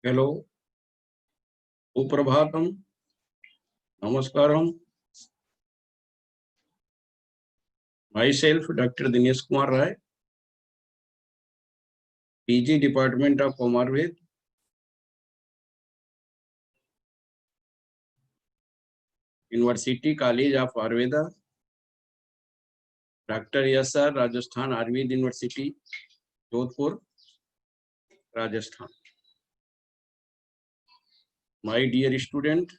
Hello, सुप्रभातम, नमस्कारम। Myself doctor Dinesh Kumar Rai, PG department of Ayurveda, university college of Ayurveda, doctor S R Rajasthan Ayurveda university, Jodhpur, Rajasthan. My dear student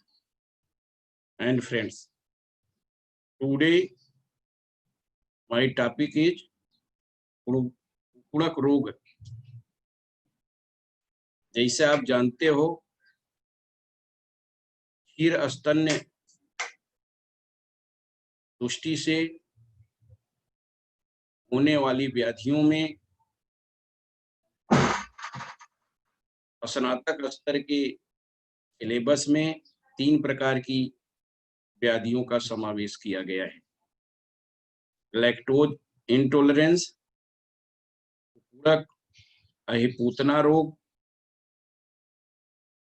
and friends, today my topic is कुड़क रोग। जैसे आप जानते हो, क्षीर स्तन्य दृष्टि से होने वाली व्याधियों में स्नातक स्तर के सिलेबस में 3 प्रकार की व्याधियों का समावेश किया गया है। लैक्टोज इंटॉलरेंस, कुड़क अहिपूतना रोग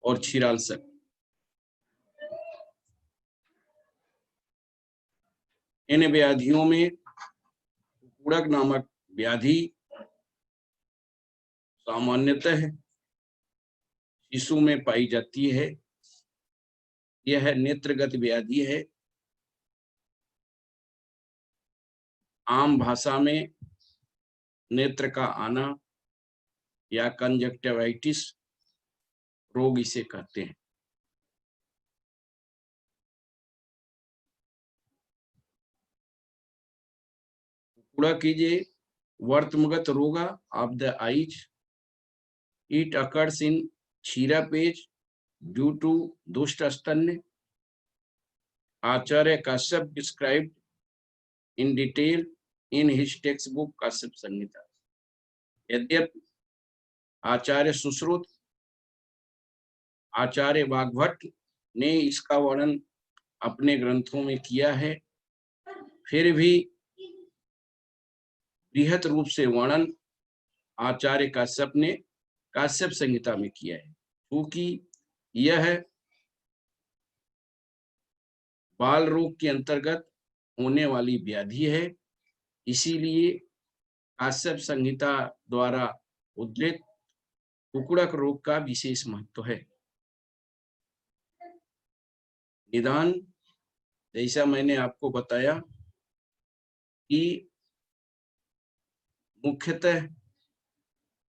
और क्षीराल्सर। इन व्याधियों में कुड़क नामक व्याधि सामान्यतः शिशु में पाई जाती है। यह नेत्रगत व्याधि है। आम भाषा में नेत्र का आना या कंजक्टिवाइटिस रोग इसे कहते हैं। कुड़क इज ए वर्तमगत रोग of the eyes. It occurs in क्षीरा पेज due to दुष्ट स्तन्य। आचार्य Kashyap described in detail in his textbook Kashyap संहिता। यद्यपि आचार्य सुश्रुत, आचार्य वाग्भट ने इसका वर्णन अपने ग्रंथों में किया है, फिर भी बृहत रूप से वर्णन आचार्य काश्यप ने काश्यप संहिता में किया है। क्योंकि यह बाल रोग के अंतर्गत होने वाली व्याधि है, इसीलिए काश्यप संहिता द्वारा उद्धृत कुड़क रोग का विशेष महत्व है। निदान, जैसा मैंने आपको बताया कि मुख्यतः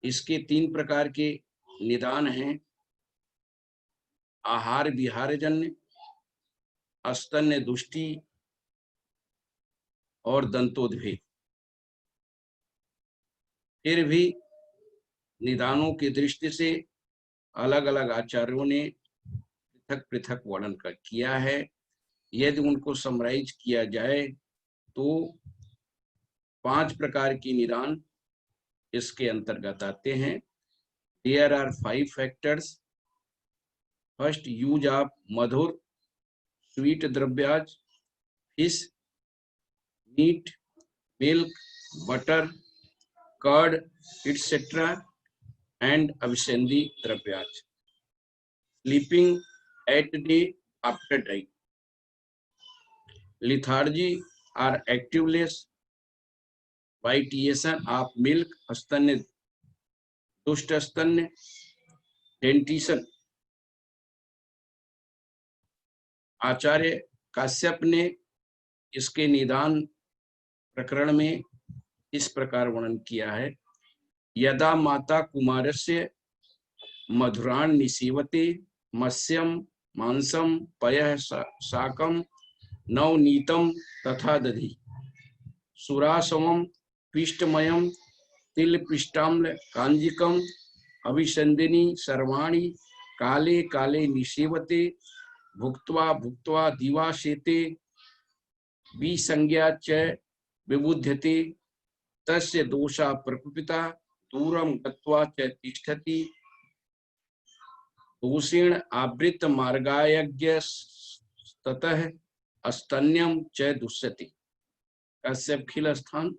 इसके 3 प्रकार के निदान हैं। आहार विहारजन्य, स्तन्य दुष्टि और दंतोद्भेद। फिर भी निदानों की दृष्टि से अलग अलग आचार्यों ने पृथक पृथक वर्णन किया है। यदि उनको समराइज किया जाए तो 5 प्रकार की निदान इसके अंतर्गत आते हैं। There are 5 factors. First, use of मधुर स्वीट द्रव्याज, fish, meat, milk, butter, curd etc. and अभिसंधि द्रव्याज। Sleeping at day after diet, lethargy or activeness, vitiation of milk, स्तन्य दुष्ट स्तन्य, डेंटिशन। आचार्य काश्यप ने इसके निदान प्रकरण में इस प्रकार वर्णन किया है। यदा माता कुमारस्य मधुरान् निसीवते मत्स्यम मांसम पयः शाकम नवनीतम तथा दधि सुरासवम पिष्टमयम तिलपिष्टाम्ल कांजिकम अभिसंदिनी सर्वाणि काले काले निसेवते भुक्त्वा भुक्त्वा दिवासेते विसंज्ञा च विबुध्यते तस्य दोषा प्रकुपिता दूरम गत्वा च तिष्ठति दोषेण आवृत मार्गायज्ञ ततः स्तन्यम च दुष्यति। काश्यप खिल स्थान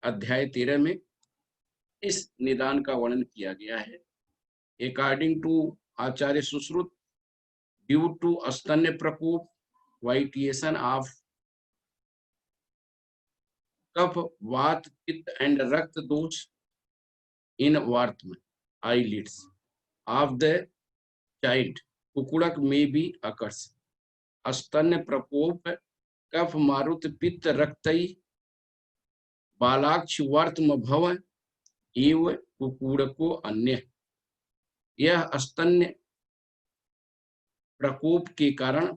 अध्याय 13 में इस निदान का वर्णन किया गया है। according to Acharya Sushruta, due to स्तन्य प्रकोप, वाइटिएशन ऑफ कफ, वात, पित्त एंड रक्त दोष इन वार्त्म eyelids of the child, कुकुड़क में भी अकर्ष। स्तन्य प्रकोप, कफ, मारुत, पित्त, रक्तई, बालाक्ष, वर्तम भव एव कुकुड़को अन्य। यह स्तन्य प्रकोप के कारण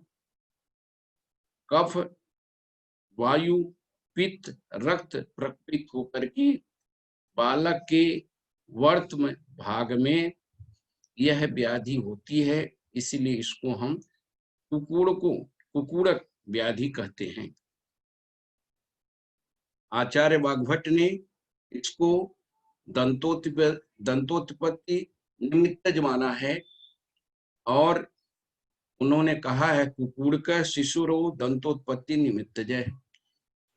कफ, वायु, पित्त, रक्त प्रकपित होकर के बालक के वर्तम भाग में यह व्याधि होती है, इसलिए इसको हम कुकुड़क व्याधि कहते हैं। आचार्य वाग्भट ने इसको दंतोत्पत्ति निमित्तज माना है और उन्होंने कहा है कुकुड़क शिशुरो दंतोत्पत्ति निमित्तज है।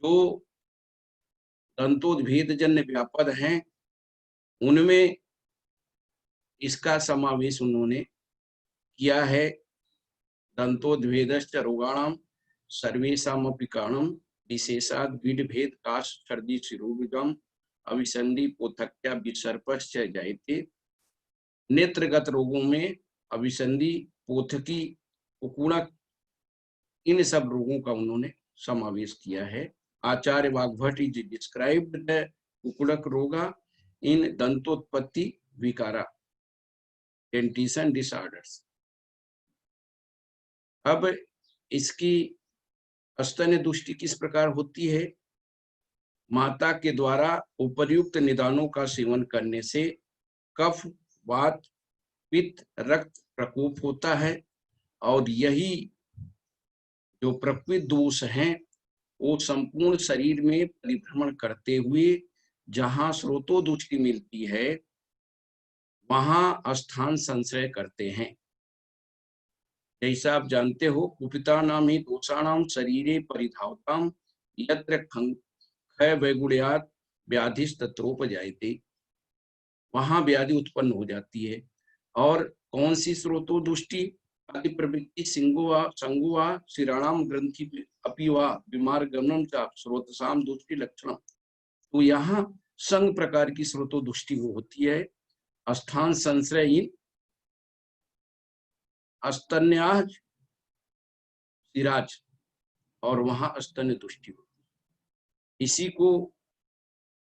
जो दंतोद्भेदजन्य व्यापद हैं उनमें इसका समावेश उन्होंने किया है। दंतोद्भेदश्च रोगाणाम सर्वेषामपि कारणम विशेषाद विडभेद काश सर्दी शिरोविदम अभिसंधि पोथक्या विसर्पश्च जायते। नेत्रगत रोगों में अभिसंधि, पोथकी, कुकुड़क, इन सब रोगों का उन्होंने समावेश किया है। आचार्य वाग्भट इज डिस्क्राइब्ड द कुकुड़क रोगा इन दंतोत्पत्ति विकारा, डेंटिशन डिसऑर्डर्स। अब इसकी स्तन्य दुष्टि किस प्रकार होती है? माता के द्वारा उपर्युक्त निदानों का सेवन करने से कफ, वात, पित्त, रक्त प्रकोप होता है और यही जो प्रकृत दोष हैं वो संपूर्ण शरीर में परिभ्रमण करते हुए जहां स्रोतो दुष्टि मिलती है वहां स्थान संश्रय करते हैं। जैसा आप जानते हो, कुपितानाम ही दोषाणाम शरीरे परिधावताम यत्र खय वैगुण्यात् व्याधिस्तत्रोपजायते। वहां व्याधि उत्पन्न हो जाती है। और कौन सी स्रोतो दुष्टि? आदि प्रवृत्ति संगुवा शिराणाम ग्रंथि अपिवा विमार गमनम चा स्रोतसाम दुष्टि लक्षणम। तो यहाँ संग प्रकार की स्रोतो दुष्टि वो होती है। स्थान संश्रय इन स्तन्याज सिराज और वहां स्तन्य दुष्टि होती है। इसी को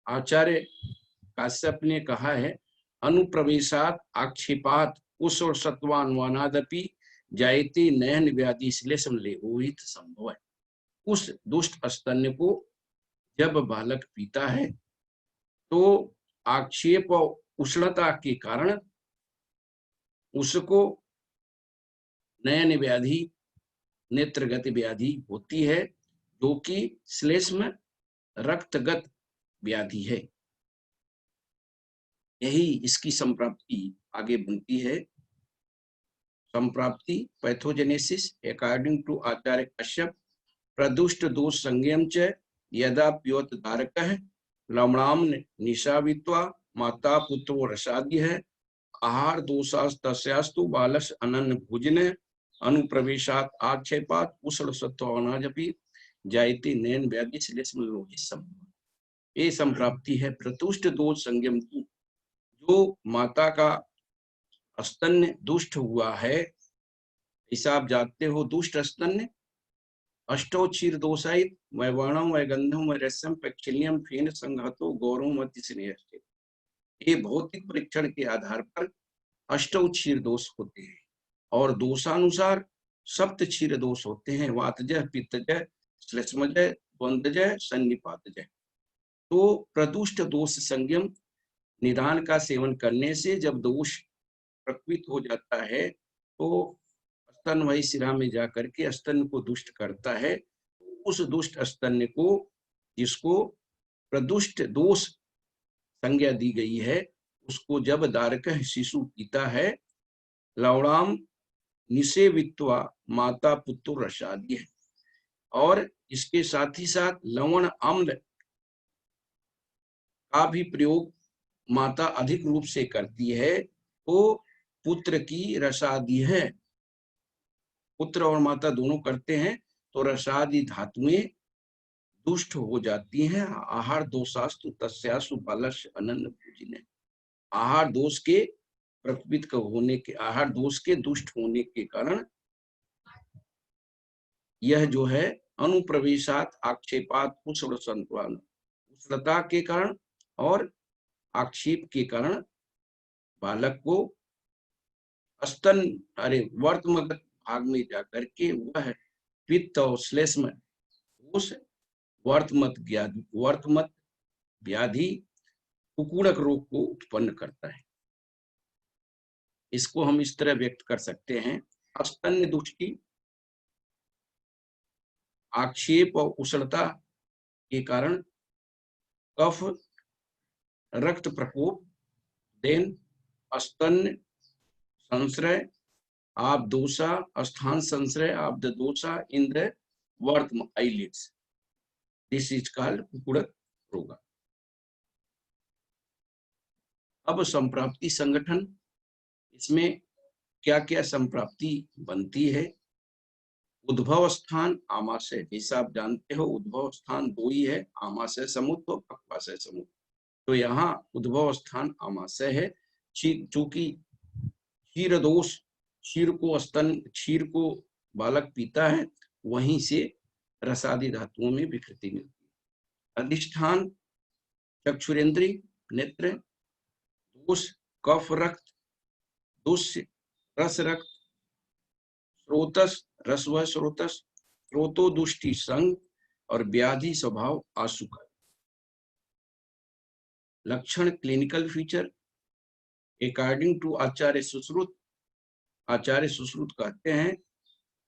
आचार्य काश्यप ने कहा है अनुप्रवेशात आक्षेपात उस और सत्वान्वानादपि जायते नयन व्याधि श्लेषम लेहोहित संभव है। उस दुष्ट स्तन्य को जब बालक पीता है तो आक्षेप और उष्णता के कारण उसको नयन व्याधि, नेत्रगत व्याधि होती है जो कि श्लेष्म रक्तगत व्याधि है। यही इसकी संप्राप्ति आगे बनती है। संप्राप्ति पैथोजेनेसिस अकॉर्डिंग टू आचार्य कश्यप प्रदुष्ट दोष संज्ञम च यदा प्योत धारकः लवणाम निशावित्वा माता पुत्रो रसादि है आहार दोषास्तस्यास्तु बालस अनन्न भोजन अनुप्रवेशात आक्षेपात उष्ण सत्वानाजपि जायते नयन व्याधि श्लेष्म लोहित संभव। ये संप्राप्ति है प्रतुष्ट दोष संयम की। जो माता का स्तन्य दुष्ट हुआ है, ऐसा आप जानते हो, दुष्ट स्तन्य अष्टो क्षीर दोषायित वैवाणम वैगंधम वैरस्यम पैक्शिल्यम फेन संघतो गौरव मति स्नेह। ये भौतिक परीक्षण के आधार पर अष्टौ क्षीर दोष होते हैं और दोषानुसार सप्त क्षीर दोष होते हैं। वातजय, पित्तजय, श्लेष्मजय, द्वंद्वजय, सन्निपातजय। तो प्रदुष्ट दोष संयम निदान का सेवन करने से जब दोष प्रकृत हो जाता है तो स्तन वही शिरा में जाकर के स्तन को दुष्ट करता है। उस दुष्ट स्तन को, जिसको प्रदुष्ट दोष संज्ञा दी गई है, उसको जब दारक शिशु पीता है लवणाम निषेवित्वा माता पुत्र रसादि है और इसके साथ ही साथ लवण अम्ल का भी प्रयोग माता अधिक रूप से करती है तो पुत्र की रसादि है। पुत्र और माता दोनों करते हैं तो रसादि धातुएं दुष्ट हो जाती हैं। आहार दोषास्तु तस्यासु बालस्य अनन्य पूजिने। आहार दोष के प्रकपित होने के, आहार दोष के दुष्ट होने के कारण यह जो है अनुप्रवेशात आक्षेपात कुशल संतवान, कुशलता के कारण और आक्षेप के कारण बालक को स्तन वर्तमगत भाग में जाकर के वह पित्त और श्लेष्म उस वर्तमत व्याधि कुकुड़क रोग को उत्पन्न करता है। इसको हम इस तरह व्यक्त कर सकते हैं, स्तन्य दुष्टि, आक्षेप और उष्णता के कारण कफ, रक्त प्रकोप, देन स्तन्य संश्रय, आप दोषा, स्थान संश्रय, आप दोषा इन द वर्तम आईलिड्स। दिस इज कॉल्ड कुकुड़क रोग। अब संप्राप्ति संगठन, इसमें क्या क्या संप्राप्ति बनती है। उद्भव स्थान आमाशय, जैसा आप जानते हो उद्भव स्थान दो ही है, आमाशय समुद्र और पक्वाशय समुद्र। तो यहाँ उद्भव स्थान आमाशय है। चूंकि क्षीर दोष, क्षीर को बालक पीता है, वहीं से रसादि धातुओं में विकृति मिलती है। अधिष्ठान चक्षुरेंद्री नेत्र, दोष कफ रक्त, दोष रस रक्त, स्रोतस रसव स्रोतस, स्रोतो दुष्टि संग और व्याधि स्वभाव आशु का। लक्षण क्लिनिकल फीचर अकॉर्डिंग टू आचार्य सुश्रुत, आचार्य सुश्रुत कहते हैं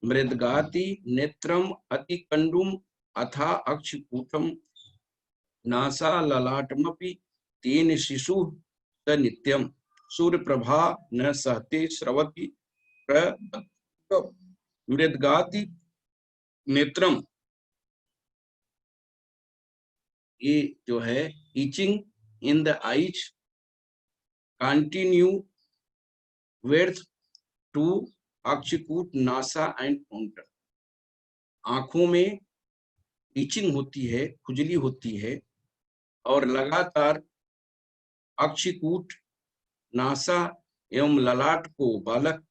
मृदगाति नेत्रम अतिकंडुम अथा अक्षकूटम नासा ललाटमपि तेन शिशु स नित्यम सूर्य प्रभा न सहते स्रवति मृदगाति नेत्रम, ये जो है itching in the eyes continue with to अक्षकूट नासा एंड काउंटर। आंखों में ईचिंग होती है, खुजली होती है और लगातार अक्षकूट, नासा एवं ललाट को बालक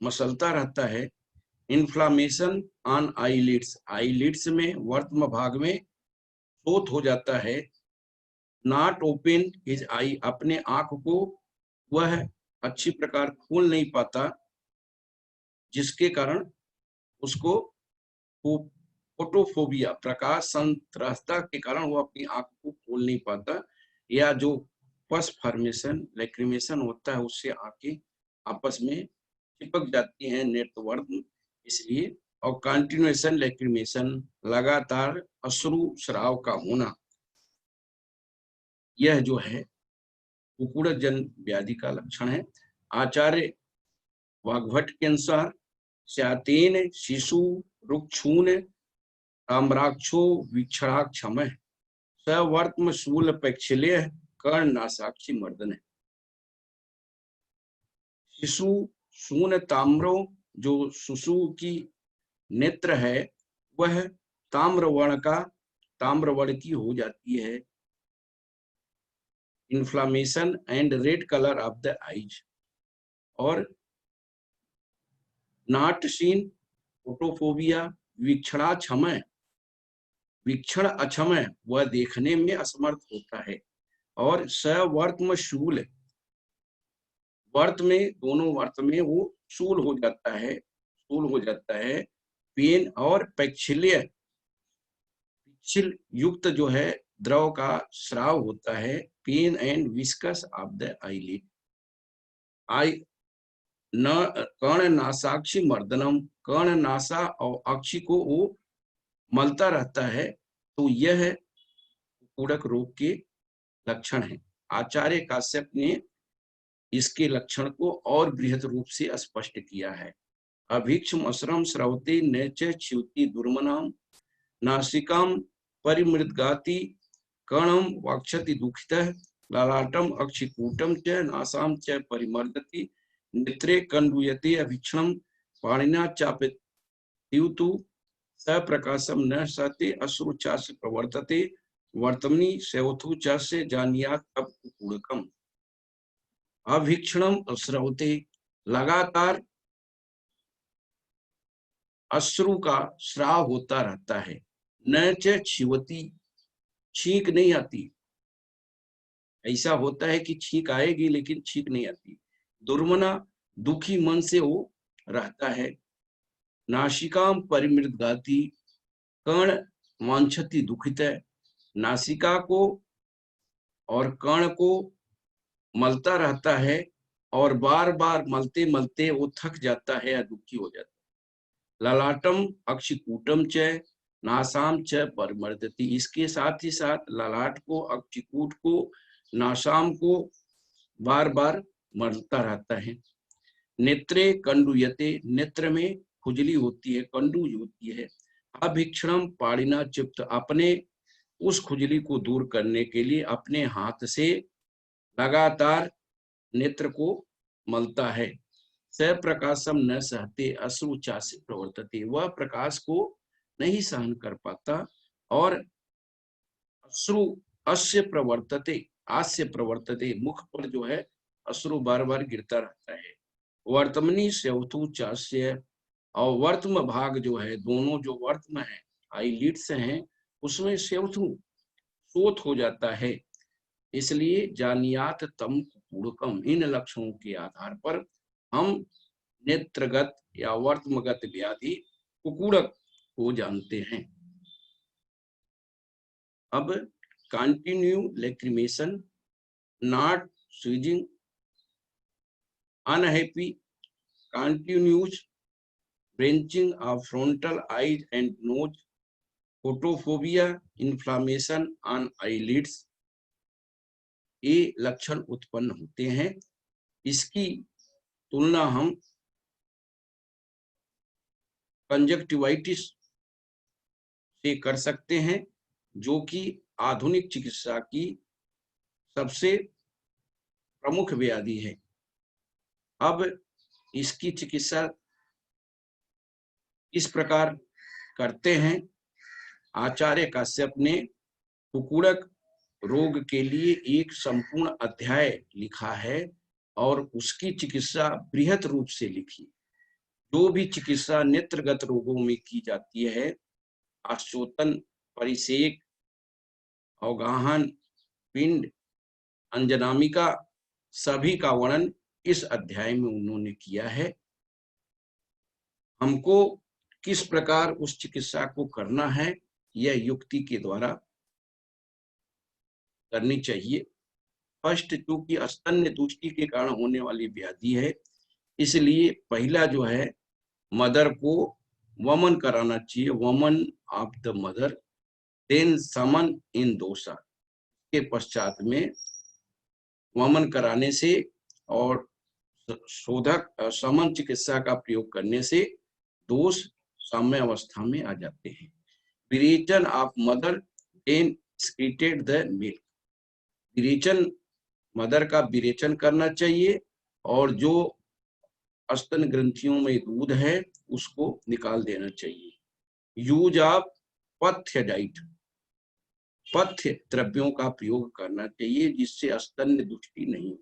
मसलता रहता है। इन्फ्लामेशन ऑन आईलिड्स, आईलिड्स में वर्तम भाग में शोथ हो जाता है। नॉट ओपन हिज आई, अपने आंख को वह अच्छी प्रकार खोल नहीं पाता, जिसके कारण उसको फोटोफोबिया, प्रकाश संत्रस्ता के कारण वो अपनी आंख को खोल नहीं पाता, या जो पस फॉर्मेशन लैक्रिमेशन होता है उससे आंखें आपस में चिपक जाती हैं नेत्रवर्त्म, इसलिए। और कंटिन्यूएशन लैक्रिमेशन, लगातार अश्रु श्राव का होना, यह जो है कुकुड़क जन व्याधि का लक्षण है। आचार्य वाग्भट के अनुसार स्यातेन शिशु रुक्षून ताम्राक्षो वीक्षणाक्षम सवर्त्म शूल पैक्षिल्य कर्ण नासाक्षी मर्दन है। शिशु शून ताम्रो, जो शिशु की नेत्र है वह ताम्रवर्ण की हो जाती है। Inflammation and red colour of the eyes, और नॉट सीन फोटोफोबिया, वीक्षणाक्षमय, वीक्षण अक्षमय, वह देखने में असमर्थ होता है। और सवर्त्म शूल, वर्त में दोनों वर्त में वो शूल हो जाता है, शूल हो जाता है। पेन और पैक्षिल्य, पैक्षिल युक्त जो है द्रव का स्राव होता है। Pain and viscous of the eyelid, eye न कर्ण नासाक्षी मर्दनम, कर्ण नासा और अक्षी को वो मलता रहता है। तो यह कुकुड़क रोग के लक्षण है। आचार्य काश्यप ने इसके लक्षण को और बृहद रूप से स्पष्ट किया है। अभीक्ष्म अश्रम स्रवते नैच च्युति दुर्मनाम नासिकाम परिमृदगाति कर्णम वक्षति दुखितः ललाटम अक्षिकूटम च नासाम च परिमर्दति नेत्रे कंडूयते अभीक्षणम पाणिना चापत्युतु सप्रकाशम न सहते अश्रुचास्य प्रवर्तते वर्तमनि सेवथु चास्य जानियात अपकूड़कम। अभीक्षणम श्रवते, लगातार अश्रु का स्राव होता रहता है। न च छिवती, छींक नहीं आती। ऐसा होता है कि छींक आएगी लेकिन छींक नहीं आती। दुर्मना, दुखी मन से वो रहता है। नासिकाम परिमृदगाती, कर्ण वांछति दुखित है। नासिका को और कर्ण को मलता रहता है और बार बार मलते मलते वो थक जाता है या दुखी हो जाता है। ललाटम अक्षिकूटम च नासाम च परिमर्दति, इसके साथ ही साथ ललाट को, अक्षिकूट को, नासाम को बार बार मलता रहता है। नेत्रे कंडूयते, नेत्र में खुजली होती है, कंडूज होती है। अभीक्षणम पाणिना चिप्त, अपने उस खुजली को दूर करने के लिए अपने हाथ से लगातार नेत्र को मलता है। स प्रकाशम न सहते अश्रुचा से प्रवर्तते, वह प्रकाश को नहीं सहन कर पाता और अश्रु अस्य प्रवर्तते, आस्य प्रवर्तते, मुख पर जो है अश्रु बार बार गिरता रहता है। वर्तमनी सेवतु चास्य, और वर्तम भाग जो है, दोनों जो वर्तम है, आईलिड्स हैं, उसमें सेवथु शोथ हो जाता है। इसलिए जानियात तम कुकुड़कम, इन लक्षणों के आधार पर हम नेत्रगत या वर्तमगत व्याधि कुकुड़क को जानते हैं। अब continue lacrimation, not sneezing, unhappy, continuous wrenching of frontal eyes and nose, photophobia, inflammation on eyelids, ये लक्षण उत्पन्न होते हैं। इसकी तुलना हम कंजक्टिवाइटिस से कर सकते हैं, जो कि आधुनिक चिकित्सा की सबसे प्रमुख व्याधि है। अब इसकी चिकित्सा इस प्रकार करते हैं। आचार्य काश्यप ने कुकुड़क रोग के लिए एक संपूर्ण अध्याय लिखा है और उसकी चिकित्सा बृहत रूप से लिखी। जो भी चिकित्सा नेत्रगत रोगों में की जाती है, आशोतन, परिसेक, अवगाहन, पिंड, अंजनामिका, सभी का वर्णन इस अध्याय में उन्होंने किया है। हमको किस प्रकार उस चिकित्सा को करना है, यह युक्ति के द्वारा करनी चाहिए। फर्स्ट, चूंकि स्तन्य तुष्टि के कारण होने वाली व्याधि है, इसलिए पहला जो है मदर को वमन कराना चाहिए, वमन ऑफ द मदर, देन समन इन दोषा, के पश्चात में वमन कराने से और शोधक समन चिकित्सा का प्रयोग करने से दोष साम्य अवस्था में आ जाते हैं। विरेचन of mother, then excreted the milk, विरेचन, मदर का विरेचन करना चाहिए और जो स्तन ग्रंथियों में दूध है उसको निकाल देना चाहिए। यूज ऑफ पथ्य डाइट, पथ्य द्रव्यों का प्रयोग करना चाहिए जिससे स्तन्य दुष्टि नहीं हो।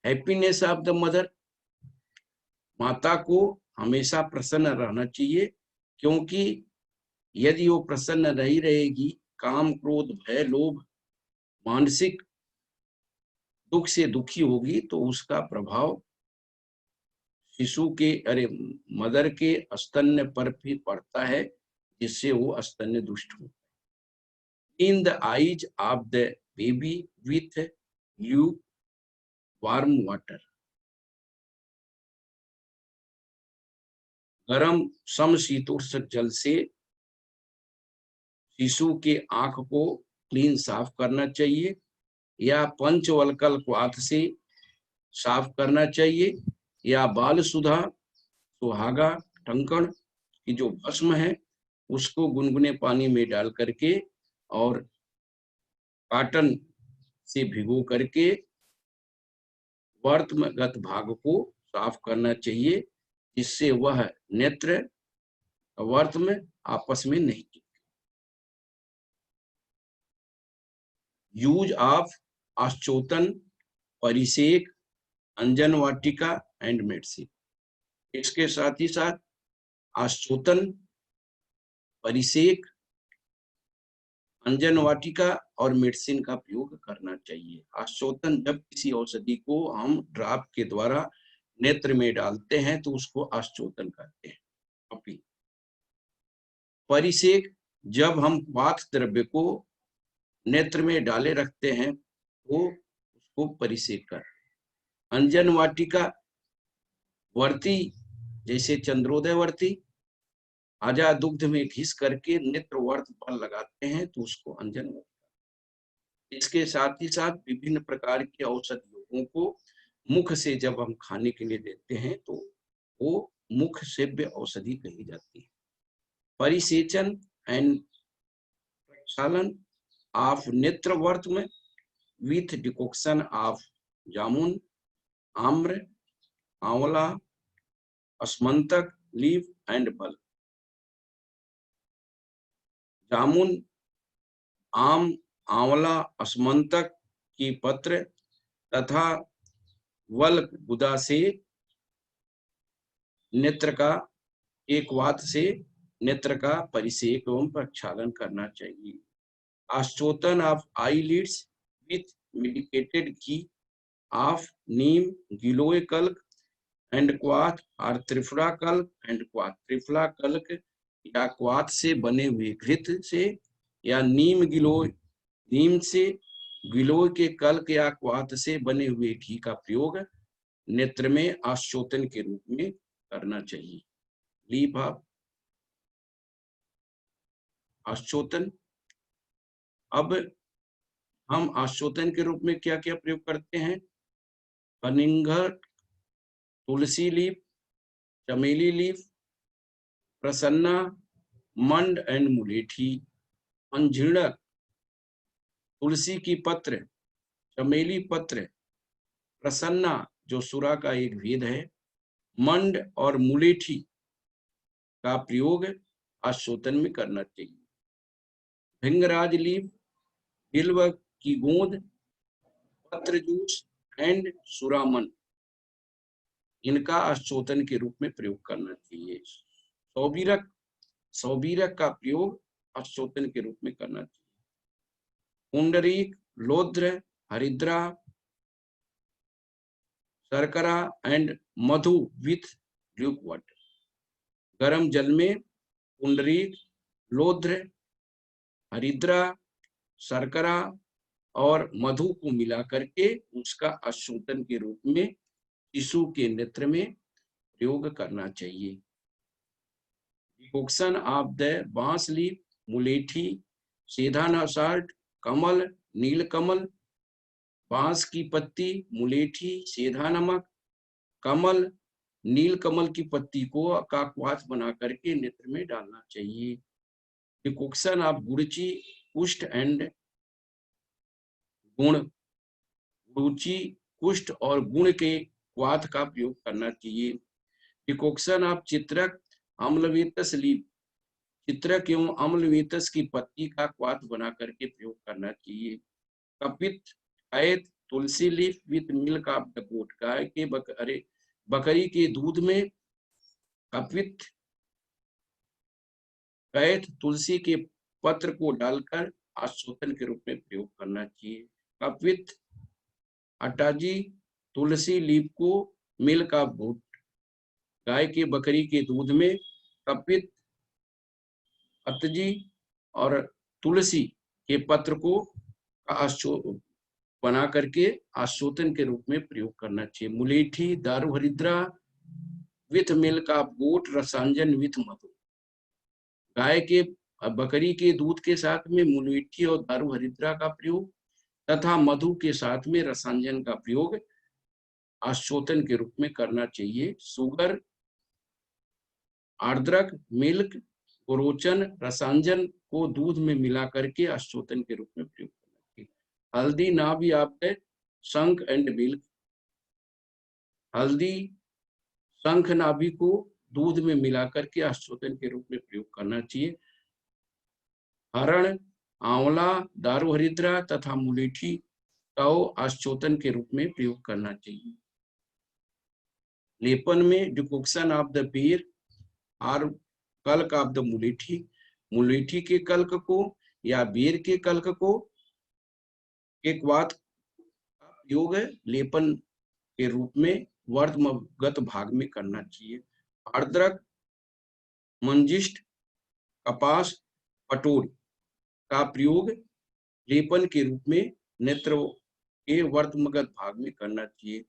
हैप्पीनेस ऑफ द मदर, माता को हमेशा प्रसन्न रहना चाहिए, क्योंकि यदि वो प्रसन्न नहीं रहेगी, काम, क्रोध, भय, लोभ, मानसिक दुख से दुखी होगी, तो उसका प्रभाव शिशु के, मदर के स्तन्य पर भी पड़ता है, जिससे वो स्तन्य दुष्ट हो। In the eyes of the baby with lukewarm water, गर्म समशीतोष्ण जल से शिशु के आंख को क्लीन साफ करना चाहिए, या पंचवल्कल क्वाथ से साफ करना चाहिए, या बाल सुधा, सुहागा, टंकण की जो भस्म है उसको गुनगुने पानी में डाल करके और कॉटन से भिगो करके वर्तगत भाग को साफ करना चाहिए, जिससे वह नेत्र वर्त में आपस में नहीं चिपके। यूज ऑफ आश्चोतन, परिसेक, अंजन वाटिका एंड मेडिसिन। इसके साथ ही साथ आश्चोतन, परिसेक, अंजन वाटिका और मेडिसिन का प्रयोग करना चाहिए। आश्चोतन जब किसी औषधि को हम ड्रॉप के द्वारा नेत्र में डालते हैं तो उसको आश्चोतन कहते हैं। कॉपी। परिसेक जब हम वात द्रव्य को नेत्र में डाले रखते हैं तो उसको परिसेक करते हैं। अंजन वाटिका वर्ती, जैसे चंद्रोदय वर्ती आजा दुग्ध में घिस करके नेत्र वर्त पर लगाते हैं तो उसको अंजन वाटिका। इसके साथ ही साथ विभिन्न प्रकार की औषधियों को मुख से जब हम खाने के लिए देते हैं तो वो मुख सेव्य औषधि कही जाती है। परिसेचन एंड प्रक्षालन ऑफ नेत्रवर्त में विथ डिकॉक्शन ऑफ जामुन, आम्र, आंवला, अस्मंतक लीफ एंड बल। जामुन, आम, आंवला, अस्मंतक की पत्र तथा वल गुदा से नेत्र का एकवात से नेत्र का परिसेक एवं प्रक्षालन करना चाहिए। आश्चोतन of eyelids with medicated ghee of neem, giloy कल्क एंड क्वाथ और त्रिफला कल्क एंड क्वाथ। त्रिफला कल्क या क्वाथ से बने हुए घृत से या नीम से गिलोय के कल्क या क्वाथ से बने हुए घी का प्रयोग नेत्र में आश्चोतन के रूप में करना चाहिए। लीप ऑफ आश्चोतन। अब हम आश्चोतन के रूप में क्या क्या प्रयोग करते हैं? कनिंगर, तुलसी लीफ, चमेली लीफ, प्रसन्ना, मंड एंड मुलेठी। अंजीणक, तुलसी की पत्र, चमेली पत्र, प्रसन्ना जो सुरा का एक भेद है, मंड और मुलेठी का प्रयोग आश्चोतन में करना चाहिए। भिंगराज लीफ, बिल्व की गोंद, पत्र जूस एंड सुरामन, इनका आश्चोतन के रूप में प्रयोग करना चाहिए। सौबीरक का प्रयोग आश्चोतन के रूप में करना चाहिए। पुंडरीक, लोद्र, हरिद्रा, शर्करा and Madhu with Luke water. गर्म जल में पुंडरीक, लोद्र, हरिद्रा, शर्करा और मधु को मिला करके उसका आश्चोतन के रूप में शिशु के नेत्र में प्रयोग करना चाहिए। डिकॉक्शन ऑफ द बांस लीफ, मुलेठी, सेधाना साल्ट, कमल, नीलकमल, बांस की पत्ती, मुलेठी, सेधा नमक, कमल, नीलकमल की पत्ती को का क्वाथ बना करके नेत्र में डालना चाहिए। डिकॉक्शन ऑफ गुड़ची, कुष्ठ एंड गुण, रुचि, कुष्ठ और गुण के क्वाथ का प्रयोग करना चाहिए। डिकॉक्शन ऑफ चित्रक, अम्लवेतस लीफ, चित्रक एवं अम्लवेतस की पत्ती का क्वाथ बना करके प्रयोग करना चाहिए। कपित, कैथ, tulsi leaf with milk of the goat, गाय के बकरी के दूध में कपित, कैथ, तुलसी के पत्र को डालकर आश्चोतन के रूप में प्रयोग करना चाहिए। कपित, अटाजी, तुलसी लीफ को मिल्क ऑफ गोट, गाय के बकरी के दूध में कपित, अतजी और तुलसी के पत्र को बना करके आश्चोतन के रूप में प्रयोग करना चाहिए। मुलेठी, दारू हरिद्रा विथ मिल्क ऑफ गोट, रसांजन विथ मधु, गाय के बकरी के दूध के साथ में मुलेठी और दारू हरिद्रा का प्रयोग तथा मधु के साथ में रसांजन का प्रयोग आश्चोतन के रूप में करना चाहिए। शुगर, आर्द्रक, मिल्क, गोरोचन, रसांजन को दूध में मिला करके आश्चोतन के रूप में प्रयोग करना चाहिए। हल्दी, नाभि ऑफ द शंख एंड मिल्क, हल्दी, शंख नाभि को दूध में मिलाकर के आश्वासन के रूप में प्रयोग करना चाहिए। हरण, आंवला, दारू हरिद्रा तथा मुलेठी का आश्चोतन के रूप में प्रयोग करना चाहिए। लेपन में डिकॉक्शन ऑफ द बेर और कल्क ऑफ द मुलेठी, मुलेठी के कल्क को या बेर के कल्क को एक बात प्रयोग लेपन के रूप में वर्धमगत भाग में करना चाहिए। आर्द्रक, मंजिष्ठ, कपास, पटोल का प्रयोग लेपन के रूप में नेत्र के वर्धमगत भाग में करना चाहिए।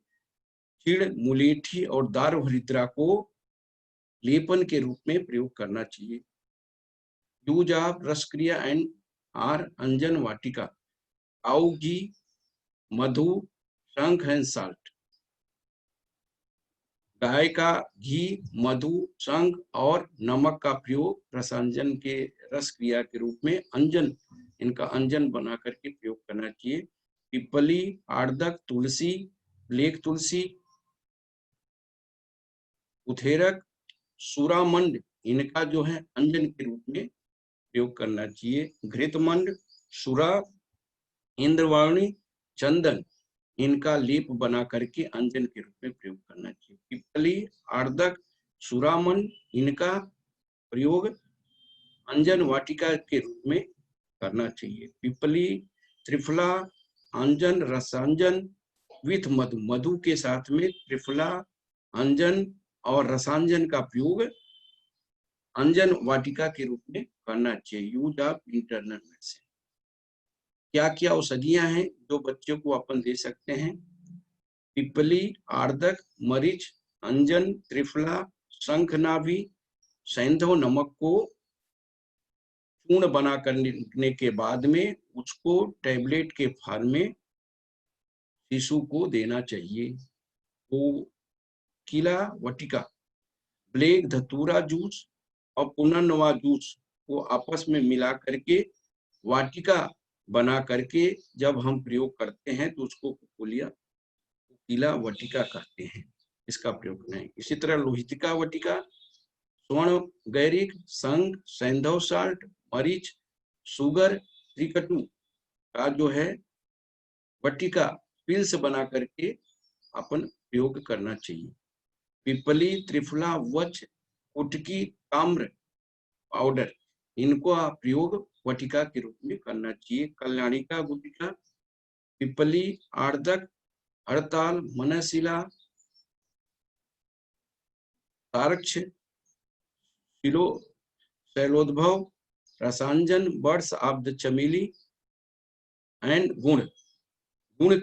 चीड़, मुलेठी और दारू हरिद्रा को लेपन के रूप में प्रयोग करना चाहिए। यूज ऑफ रसक्रिया एंड आर अंजन वाटिका, काऊ घी, मधु, शंख एंड साल्ट। गाय का घी, मधु, शंख और नमक का प्रयोग रसांजन के रस क्रिया के रूप में अंजन, इनका अंजन बना करके प्रयोग करना चाहिए। पिपली, आर्दक, तुलसी, ब्लेक तुलसी, उथेरक, सुरामंड, इनका जो है अंजन के रूप में प्रयोग करना चाहिए। घृतमंड, सुरा, इंद्रवाणी, चंदन, इनका लेप बना करके अंजन के रूप में प्रयोग करना चाहिए। पिपली, आर्दक, सुरामन, इनका प्रयोग अंजन वाटिका के रूप में करना चाहिए। पिपली, त्रिफला, अंजन, रसांजन विथ मधु, मधु के साथ में त्रिफला, अंजन और रसांजन का प्रयोग अंजन वाटिका के रूप में करना चाहिए। यूज ऑफ इंटरनल मेडिसिन, क्या क्या औषधियां हैं जो बच्चों को अपन दे सकते हैं? पिपली, आर्दक, मरीच, अंजन, त्रिफला, शंखनाभि, सैंधव नमक को चूर्ण बना करने के बाद में उसको टैबलेट के फॉर्म में शिशु को देना चाहिए। वो किला वटिका, ब्लेक धतूरा जूस और पुनर्नवा जूस को आपस में मिला करके वाटिका बना करके जब हम प्रयोग करते हैं तो उसको कुकुलिया किला वटिका कहते हैं, इसका प्रयोग नहीं। इसी तरह लोहितिका वटिका, स्वर्ण गैरिक, संग, सैंधव साल्ट, मरीच, सुगर, त्रिकटु का जो है वटिका पिल्स बना करके अपन प्रयोग करना चाहिए। पिपली, त्रिफला, वच, कुटकी, ताम्र पाउडर, इनको प्रयोग वटिका के रूप में करना चाहिए। कल्याणिका गुटिका, पिपली, आर्दक, हड़ताल, मनशिला, तारक्ष, शैलोद्भव, रसांजन, बर्ड्स ऑफ द चमेली एंड गुण, गुड़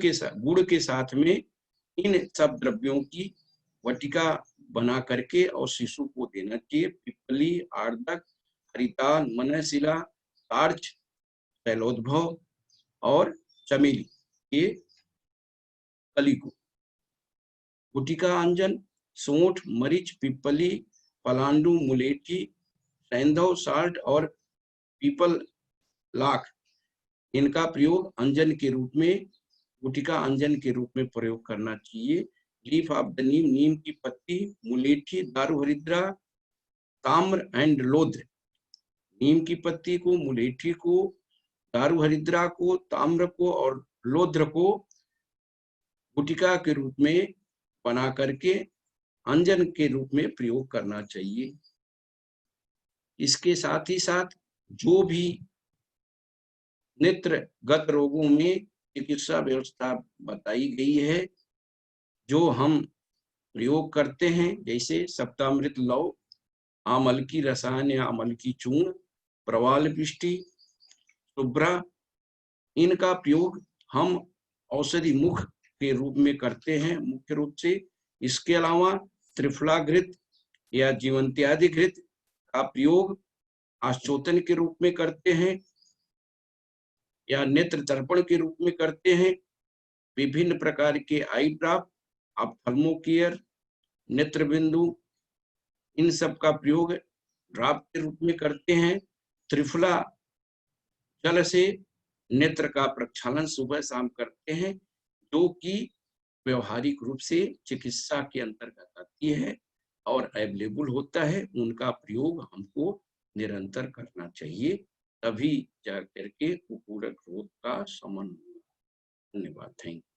के साथ में इन सब द्रव्यों की वटिका बना करके और शिशु को देना चाहिए। पिपली, आर्दक, हरिताल, मनशिला, तार्च, शैलोद्भव और चमेली के कली को। गुटिका अंजन, सोंठ, मरीच, पिपली, पलांडू, मुलेठी, सैंधव साल्ट और पीपल लाख, इनका प्रयोग अंजन के रूप में, गुटिका अंजन के रूप में प्रयोग करना चाहिए। लीफ ऑफ द नीम, नीम की पत्ती, मुलेठी, दारू हरिद्रा, ताम्र एंड लोध्र, नीम की पत्ती को, मुलेठी को, दारू हरिद्रा को, ताम्र को और लोध्र को गुटिका के रूप में बना करके अंजन के रूप में प्रयोग करना चाहिए। इसके साथ ही साथ जो भी नेत्रगत रोगों में चिकित्सा व्यवस्था बताई गई है जो हम प्रयोग करते हैं, जैसे सप्तामृत लव, आमल की रसायन या आमल की चूर्ण, प्रवाल पिष्टि, शुभ्रा, इनका प्रयोग हम औषधि मुख के रूप में करते हैं मुख्य रूप से। इसके अलावा त्रिफला घृत या जीवंत्यादि घृत का प्रयोग आश्चोतन के रूप में करते हैं या नेत्र तर्पण के रूप में करते हैं। विभिन्न प्रकार के आई ड्रॉप, ऑप्थल्मोकेयर, नेत्र बिंदु, इन सब का प्रयोग ड्रॉप के रूप में करते हैं। त्रिफला जल से नेत्र का प्रक्षालन सुबह शाम करते हैं, जो कि व्यवहारिक रूप से चिकित्सा के अंतर्गत आती है और अवेलेबल होता है, उनका प्रयोग हमको निरंतर करना चाहिए, तभी जा करके कुपोषण रोग का शमन होगा। धन्यवाद। Thank you.